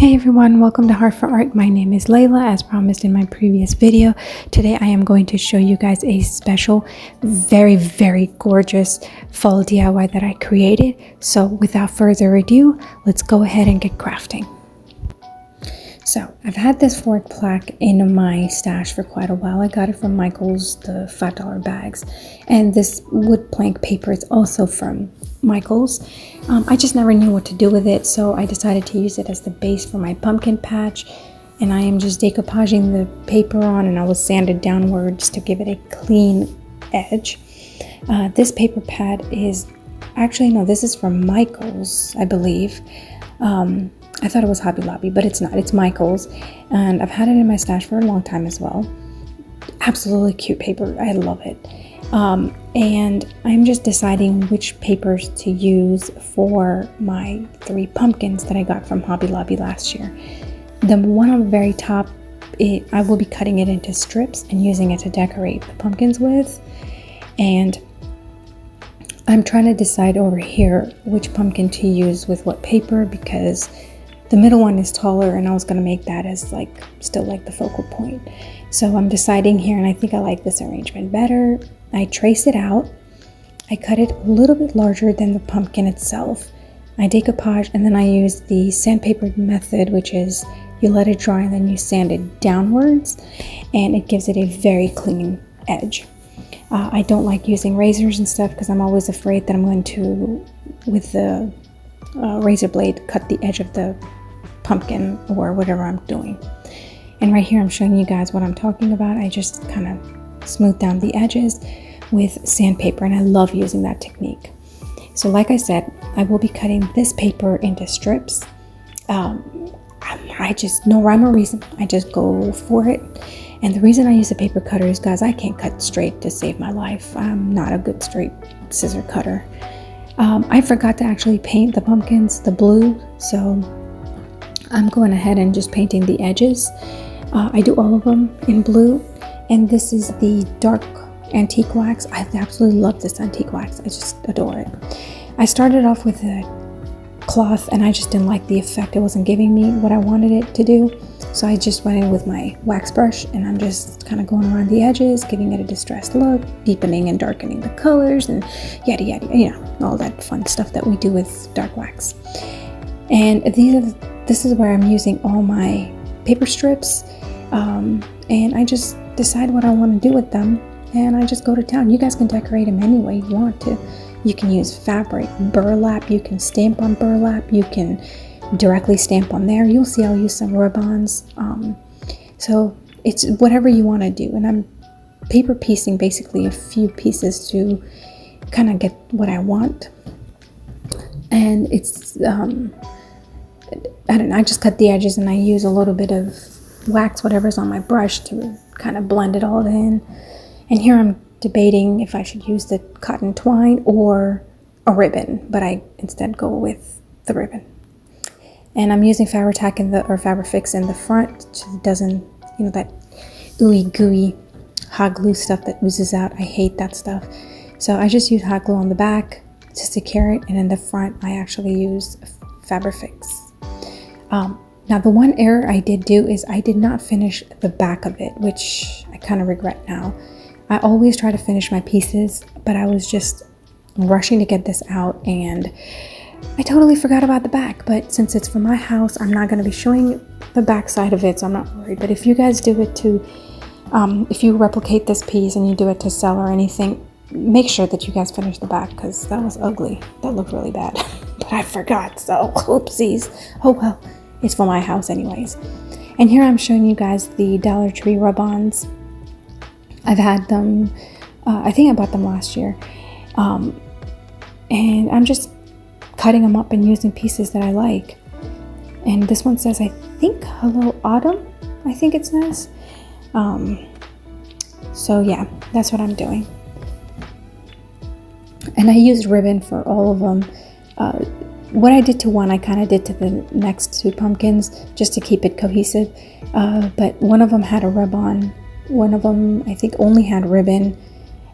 Hey everyone, welcome to Heart for Art. My name is Layla, as promised in my previous video. Today I am going to show you guys a special, very gorgeous fall DIY that I created. So without further ado, let's go ahead and get crafting. So I've had this fork plaque in my stash for quite a while. I got it from Michael's, the $5 bags. And this wood plank paper is also from Michael's. I just never knew what to do with it, so I decided to use it as the base for my pumpkin patch. And I am just decoupaging the paper on, and I will sand it downwards to give it a clean edge. This paper pad is actually, no, this is from Michael's, I believe. I thought it was Hobby Lobby, but it's not. It's Michael's, and I've had it in my stash for a long time as well. Absolutely cute paper. I love it. And I'm just deciding which papers to use for my 3 pumpkins that I got from Hobby Lobby last year. The one on the very top, I will be cutting it into strips and using it to decorate the pumpkins with. And I'm trying to decide over here which pumpkin to use with what paper, because the middle one is taller and I was going to make that as still the focal point. So I'm deciding here, and I think I like this arrangement better. I trace it out. I cut it a little bit larger than the pumpkin itself. I decoupage, and then I use the sandpaper method, which is you let it dry and then you sand it downwards, and it gives it a very clean edge. I don't like using razors and stuff because I'm always afraid that I'm going to, with the razor blade, cut the edge of the pumpkin or whatever I'm doing. And right here I'm showing you guys what I'm talking about. I just kind of smooth down the edges with sandpaper, and I love using that technique. So like I said, I will be cutting this paper into strips. I just, no rhyme or reason, I just go for it. And the reason I use a paper cutter is, guys, I can't cut straight to save my life. I'm not a good straight scissor cutter. I forgot to actually paint the pumpkins the blue, so I'm going ahead and just painting the edges. I do all of them in blue, and this is the dark antique wax. I absolutely love this antique wax. I just adore it. I started off with a cloth, and I just didn't like the effect. It wasn't giving me what I wanted it to do, so I just went in with my wax brush, and I'm just kind of going around the edges, giving it a distressed look, deepening and darkening the colors, and yada yada, you know, all that fun stuff that we do with dark wax. And this is where I'm using all my paper strips, and I just decide what I want to do with them, and I just go to town. You guys can decorate them any way you want to. You can use fabric, burlap, you can stamp on burlap, you can directly stamp on there. You'll see I'll use some rub-ons. So it's whatever you want to do, and I'm paper piecing basically a few pieces to kind of get what I want. And it's I don't know, I just cut the edges, and I use a little bit of wax, whatever's on my brush, to kind of blend it all in. And here I'm debating if I should use the cotton twine or a ribbon, but I instead go with the ribbon. And I'm using Fabri-Tac or Fabri-Fix in the front, so it doesn't, you know, that ooey gooey hot glue stuff that oozes out. I hate that stuff. So I just use hot glue on the back to secure it, and in the front I actually use Fabri-Fix. Now the one error I did do is I did not finish the back of it, which I kind of regret now. I always try to finish my pieces, but I was just rushing to get this out, and I totally forgot about the back. But since it's for my house, I'm not going to be showing the back side of it, so I'm not worried. But if you guys do it to, if you replicate this piece and you do it to sell or anything, make sure that you guys finish the back, because that was ugly. That looked really bad, but I forgot, so oopsies. Oh well, it's for my house anyways. And here I'm showing you guys the Dollar Tree rub-ons. I've had them, I think I bought them last year, and I'm just cutting them up and using pieces that I like. And this one says, I think, Hello Autumn, I think it says. So yeah, that's what I'm doing. And I used ribbon for all of them. What I did to one, I kind of did to the next 2 pumpkins, just to keep it cohesive. But one of them had a rub-on. One of them, I think, only had ribbon.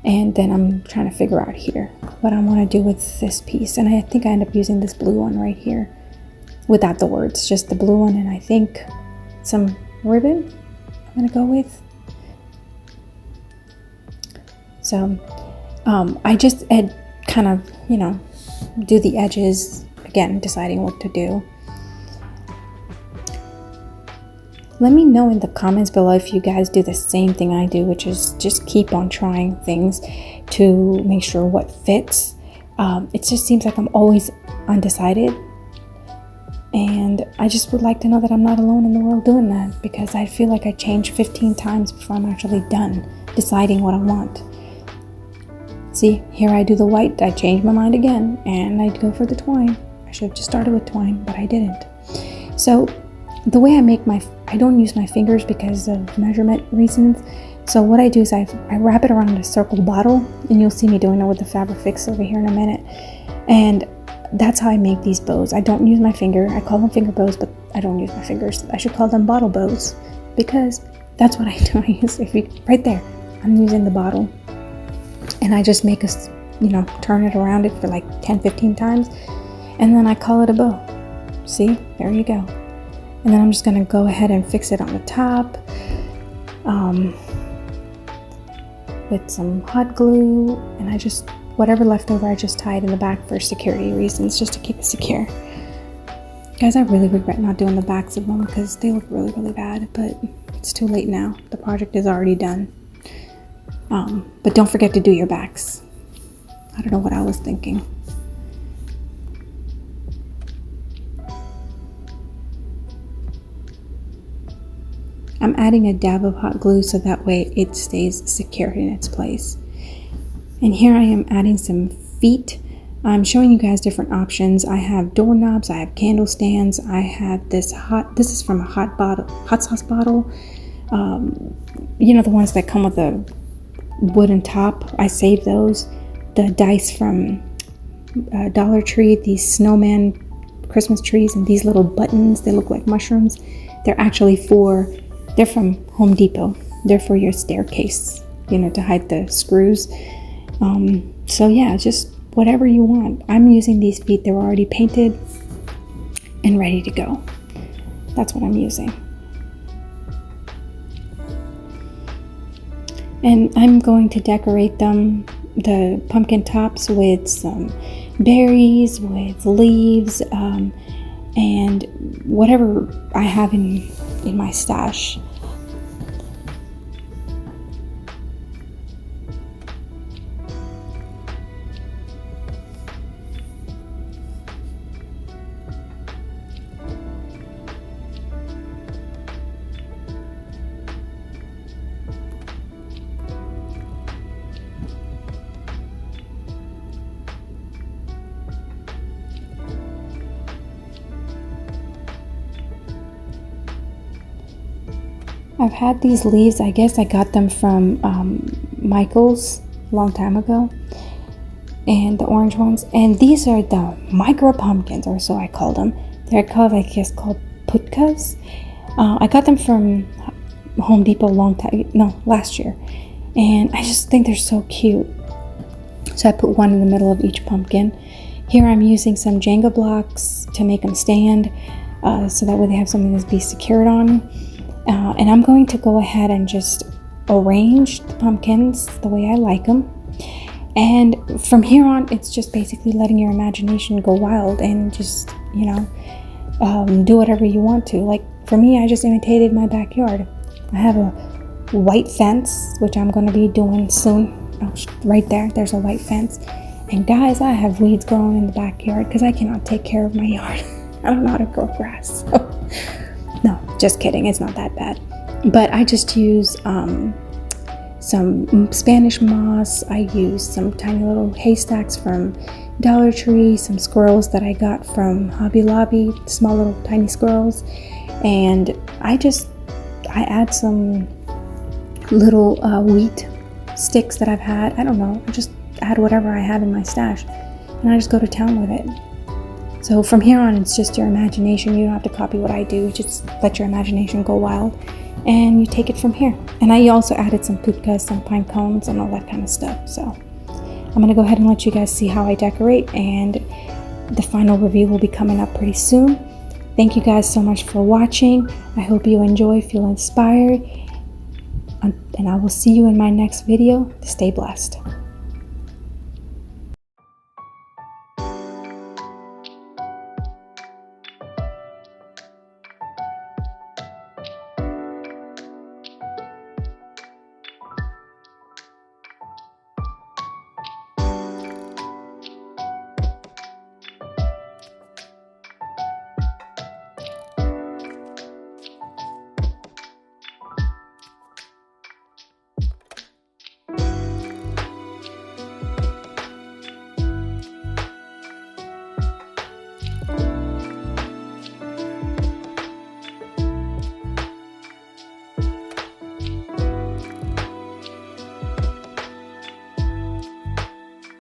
And then I'm trying to figure out here what I want to do with this piece. And I think I end up using this blue one right here. without the words, just the blue one, and I think some ribbon I'm gonna go with. So I just kind of, do the edges, again, deciding what to do. Let me know in the comments below if you guys do the same thing I do, which is just keep on trying things to make sure what fits. It just seems like I'm always undecided, and I just would like to know that I'm not alone in the world doing that, because I feel like I change 15 times before I'm actually done deciding what I want. See, here I do the white, I change my mind again, and I go for the twine. I should have just started with twine, but I didn't. So the way I make I don't use my fingers because of measurement reasons. So what I do is I wrap it around a circle bottle, and you'll see me doing it with the Fabric Fix over here in a minute. And that's how I make these bows. I don't use my finger. I call them finger bows, but I don't use my fingers. I should call them bottle bows, because that's what I do. I use, right there, I'm using the bottle, and I just make turn it around it for like 10-15 times, and then I call it a bow. See, there you go. And then I'm just gonna go ahead and fix it on the top with some hot glue, and whatever left over, I just tie it in the back for security reasons, just to keep it secure. Guys, I really regret not doing the backs of them because they look really, really bad, but it's too late now. The project is already done. But don't forget to do your backs. I don't know what I was thinking. I'm adding a dab of hot glue so that way it stays secure in its place. And here I am adding some feet. I'm showing you guys different options. I have doorknobs, I have candle stands, I have this is from a hot sauce bottle. The ones that come with a wooden top. I saved those. The dice from Dollar Tree, these snowman Christmas trees, and these little buttons, they look like mushrooms. They're from Home Depot. They're for your staircase, to hide the screws. So yeah, just whatever you want. I'm using these feet. They're already painted and ready to go. That's what I'm using. And I'm going to decorate the pumpkin tops with some berries, with leaves, and whatever I have in my stash. I've had these leaves, I guess I got them from Michael's a long time ago, and the orange ones, and these are the micro pumpkins, or so I call them. They're called, I guess, called putkas. I got them from Home Depot last year, and I just think they're so cute. So I put one in the middle of each pumpkin. Here I'm using some Jenga blocks to make them stand, so that way they have something to be secured on. And I'm going to go ahead and just arrange the pumpkins the way I like them. And from here on, it's just basically letting your imagination go wild and just, do whatever you want to. Like for me, I just imitated my backyard. I have a white fence, which I'm going to be doing soon. Oh, right there's a white fence. And guys, I have weeds growing in the backyard because I cannot take care of my yard. I don't know how to grow grass. No, just kidding. It's not that bad. But I just use some Spanish moss. I use some tiny little haystacks from Dollar Tree, some squirrels that I got from Hobby Lobby, small little tiny squirrels. And I add some little wheat sticks that I've had. I don't know. I just add whatever I have in my stash. And I just go to town with it. So from here on, it's just your imagination. You don't have to copy what I do. Just let your imagination go wild, and you take it from here. And I also added some putkas, some pine cones, and all that kind of stuff. So I'm going to go ahead and let you guys see how I decorate, and the final review will be coming up pretty soon. Thank you guys so much for watching. I hope you enjoy, feel inspired, and I will see you in my next video. Stay blessed.